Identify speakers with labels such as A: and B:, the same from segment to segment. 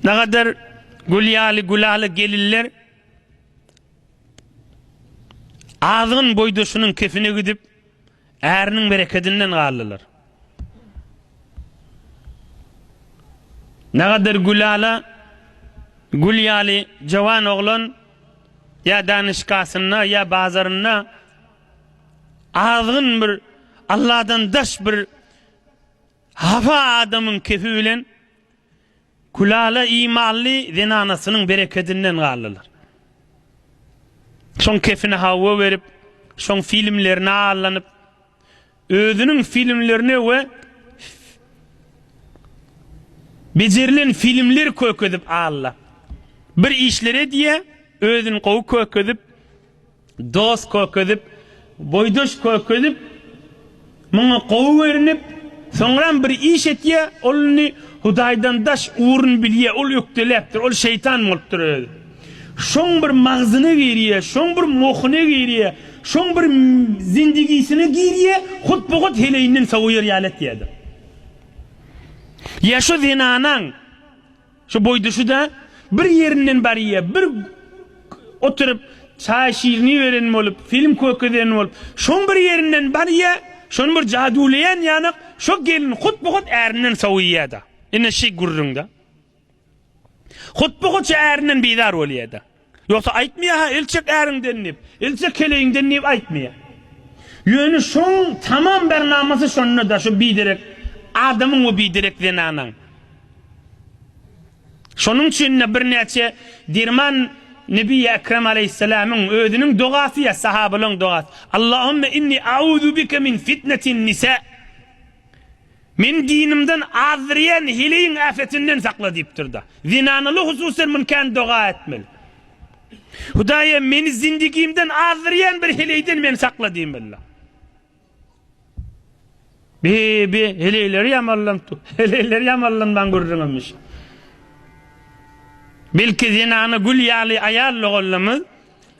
A: Ne kadar gülyalı gulalı gelirler, ağzın boyduşunun kefine gidip erinin bereketinden kalırlar. Ne kadar gülyalı cavan oğlan ya danışkasına ya bazarına ağzın bir Allah'dan daş bir hafa adamın kefiyle kulala imalli zinanasının bereketinden kalırlar. Son kefine hava verip, son filmlerine ağırlanıp, özünün filmlerine ve becerilen filmler köküdüp ağırla. Bir işlere diye özün kovu köküdüp, dost köküdüp, boydoş köküdüp, bana kovu verinip, sonra bir iş etiye, onu Hudaydan daş uğrun biliye, ol yükteleptir, ol şeytan molttur öyle. Şon bir mağzını giriye, şon bir moğunu giriye, şon bir zindigisini giriye, hut bu hut heleyinden savuyur yalet diyedir. Ya şu zinanan, şu boyduşu da bir yerinden bariye, bir oturup çay şiirini veren olup, film kökeden olup, şon bir yerinden bariye, şon bir caduleyen yanık, şu gelin hut bu hut erinden savuyuyor da. İnne şey gurrunda. Hutbu hutça erinden bidar oluyor da. Yoksa aytmaya ha, ilçek erin denip, ilçek keleğin denip aytmaya. Yönü şun tamam bernaması şununu da şu bidirek, adamın o bidirek denanan. Şunun için bir neçe dirman Nebi Ekrem Aleyhisselam'ın ödünün duası ya sahabalığın duası. Allahümme inni a'udhu bike min fitnetin nisa. Min dinimden azriyen hileyin afetinden sakla deyiptir da. Zinanalı hususen mümkün dua etmeli. Hudaya meni zindigimden azriyen bir hileyden men sakla deyim billah. Hileyleri yamallam tu. Hileyleri yamallam ben gurrunummuş. Belki zinanı gülyalı ayarlı oğlumuz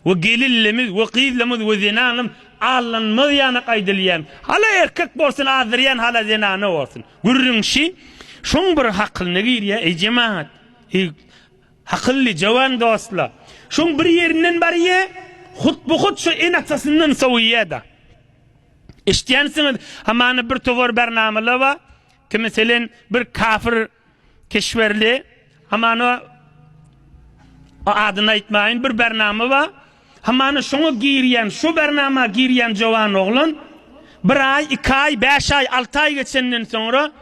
A: ve gelillimiz ve kıyıllımız ve zinanım alınmaz yana kaydılıyam. Hala erkek bolsun azriyen hala zinanı olsun. Gurrun şi şun bir hakkılını giriye cemaat. Hakıllı cavan dostlar. Şun bir yerinden bariye hutbu hut şu en atasından savuyiye da. İştiyansınız hamanı bir tovar bernamılı var ki mesela bir kafir keşverli hamanı adına itmayın bir bernamı var. Hamanı şunu giriyen, şu bernama giriyen cavan oğlan bir ay, 2 ay, 5 ay, 6 ay geçenden sonra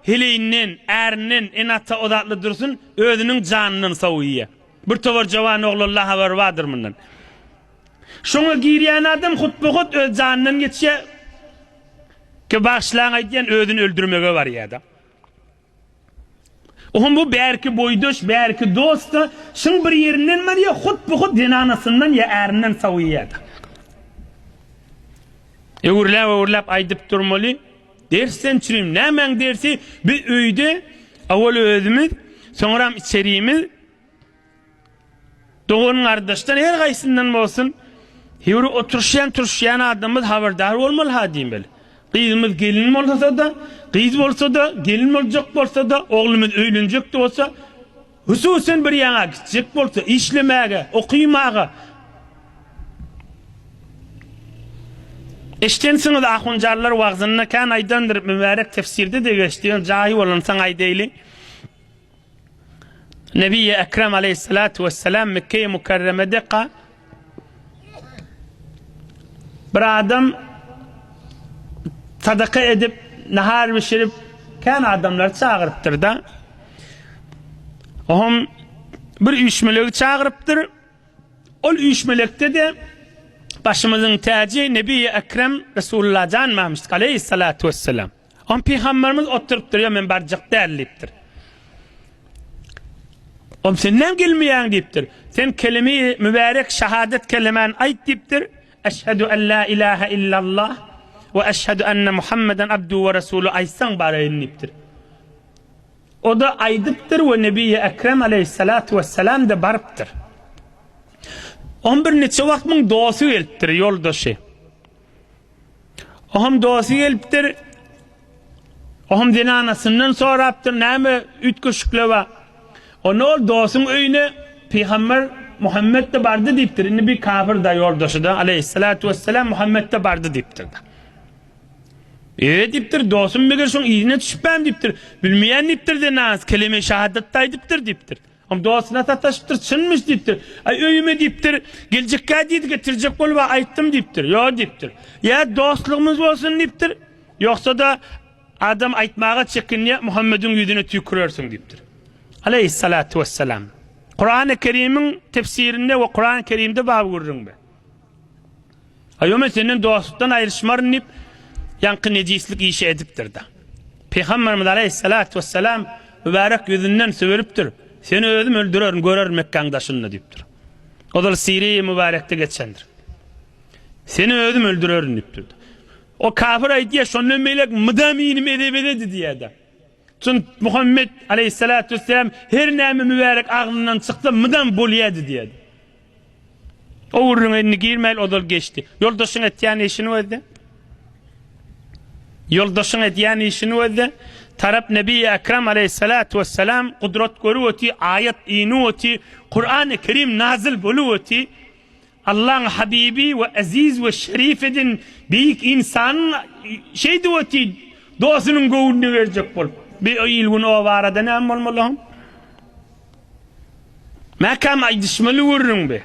A: hileyinin, erinin enata odaklı dursun, özünün canının savuyiye. Bir tovar cavan oğlanla haber vardır bundan. Şunu giriyen adam hutbu hut öz canının geçe ki başlayan aydiyen özünü öldürmeye var ya da. Oğlum bu belki boydoş, belki dost da şun bir yerinden var ya hutbu hut dinanasından ya erinden savuyiye da. Uğurlap aydıp durmalı. Dersen çürüyüm. Ne men dersi bir öyde avval özümüz sonra içeriğimiz doğunun kardeşten her gaysından olsun hevri oturuşayan adamımız haberdar olmalı ha diyeyim böyle. Kızımız gelin olsa da kız olsa da gelin olacak olsa da oğlumuz öğlenecek de olsa hususen bir yana gidecek olsa işlemeye okuymağa eştensiniz ahuncarlar vağzınına kan aydandır mübarek tefsirde de geçtiğin cahi olansan aydeyli Nebi Ekrem Aleyhissalatu vesselam Mekke-i Mukarreme'de bir adam sadaka edip nahar pişirip kan adamlar çağırıptır da ohum bir uyuşmeleki çağırıptır ol uyuşmelekte de başımızın tacı Nebi Ekrem Resulullah Can Muhammed Aleyhissalatu vesselam on peygamberimiz oturup duruyor menbarcık derliptir om senden gelmeyen deyiptir sen kelime-i mübarek şehadet kelimen ayt deyiptir eşhedü en la ilahe illallah ve eşhedü enne Muhammeden abdu ve resulü aysan barayın deyiptir o da aydıptır ve Nebi Ekrem Aleyhissalatu vesselam da barıptır 11 neçe vaktin doğası geliptir yoldaşı. Ohum doğası geliptir. Ohum dinanasından soraptır. Näme ütküşükle var. Onu ol dosun öyüne Peygamber Muhammed de bardı deyiptir. Indi bir kafir da yoldaşı da aleyhissalatu vesselam Muhammed de bardı deyiptir da. Deyiptir, dosun beger şoň iyine düşüpem deyiptir. Bilmeyen deyiptir de naz, kelime şahadat deyiptir deyiptir. Ama dostuna tataşıptır, çınmış deyiptir. Ay öyüme deyiptir, gelecekka deydi getirecek bolup ayttım deyiptir. Yo deyiptir. Ya dostluğumuz olsun deyiptir. Yoksa da adam aytmağa çekinye Muhammed'in yüzüne tükürürsün deyiptir. Aleyhissalatu vesselam. Kur'an-ı Kerim'in tefsirinde ve Kur'an-ı Kerim'de bab görürün be. Ayome senin dostluktan ayrışmarın deyip yankı necislik işi ediptir da. Peygamberimiz Aleyhissalatu vesselam mübarek yüzünden söveriptir. Seni özüm öldürürüm, görürüm Mekkan'daşınla deyiptir. O da Siri-i Mübarek'te geçendir. Seni özüm öldürürüm deyiptir. O kafir ayet ya şonun melek mıdam inim edebede diye de. Çünkü Muhammed Aleyhissalatu vesselam her näme mübarek ağlından çıktı mıdam bolýady diye. O urun elini girmel odal geçti. Yoldaşın etýän işini öde. Yoldaşın etýän işini öde. Tarap Nebi Ekrem Aleyhissalatu vesselam kudret görüweti, ayet inuweti, Kur'an-ı Kerim nazil boluweti. Allah'ın Habibi ve aziz ve şerif edin büyük insan şey diweti dosunun gowunu verecek bol. Bir ilgun o varada ne olmalı? Makam aydışmalı vurrun be.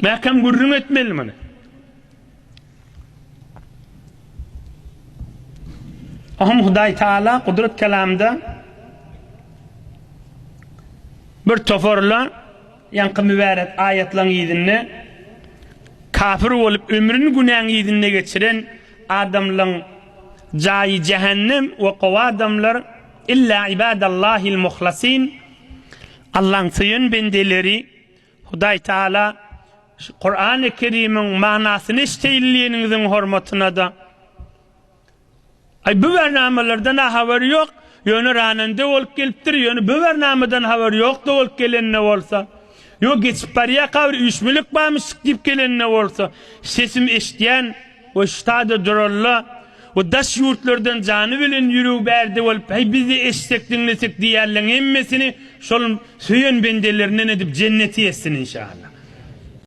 A: Makam vurrun etmeli mi? Ahum Huday Teala kudret kelamda bir toforla yankı mübarek ayetlerin yedinne kafir olup ömrünü günahın yedinne geçiren adamların cayi cehennem ve kova adamlar illa ibadallahil muhlasin Allah'ın sıyın bendeleri Huday Teala Kur'an-ı Kerim'in manasını işteyliğinizin hormatına da bu bernamelerden haber yok yönü ranında olup geliptir yönü bu bernameden haber yok da olup gelen ne olsa yok geçip paraya kavri üçmülük bağmışlık deyip gelen ne olsa sesim eşleyen o ştada dururla o daş yurtlardan canı bilen yürü berdi olup bizi eşsek dinlesek diyerlen emmesini şolun söyün bendelerinden edip cenneti yesin inşallah.